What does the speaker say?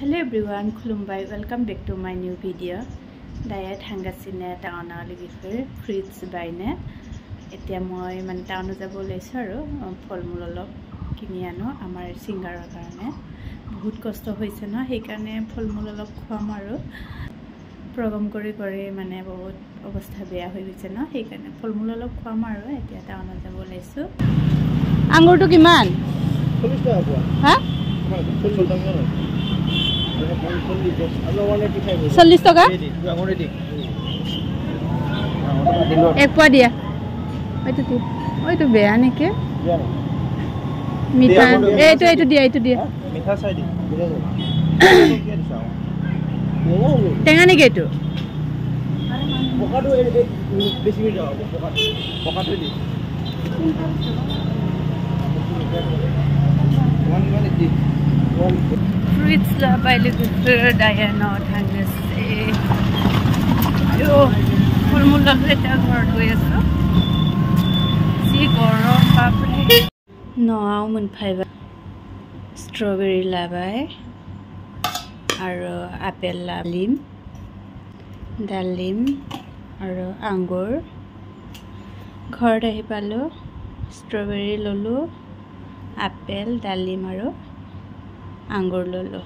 Hello everyone, Khulumbai. Welcome back to my new video. Diet hangasine town aligifer fruits baine. Etia moi man town jabo লৈছো আৰু ফলমূল অলপ কিনি আনো আমাৰ সিঙ্গাৰৰ কাৰণে বহুত কষ্ট হৈছে ন সেই কাৰণে ফলমূল অলপ খুৱাম আৰু প্ৰগ্ৰাম কৰি কৰি মানে বহুত অৱস্থা বেয়া হৈ গৈছে ন সেই কাৰণে ফলমূল অলপ খুৱাম আৰু এতিয়া টাউন যাব লৈছো আঙুৰটো কিমান 40 টকা পোৱা হা 40 টকা 40 টকা এক পোৱা দিয়া ওইটো বেয়া নেকি মিঠা এইটো দিয়া মিঠা চাই দি টেঙা নেকি এইটো পকাটো বেছি হৈ যাব পকাটো দি fruits la baile gufur dayano thangas yo fulmul la eta ghor goi aso si gorom papre no au mun phaiba strawberry labai aro apple lim dalim aro angur ghor ahi palo strawberry lolo apple dalim aro আঙ্গুর ললো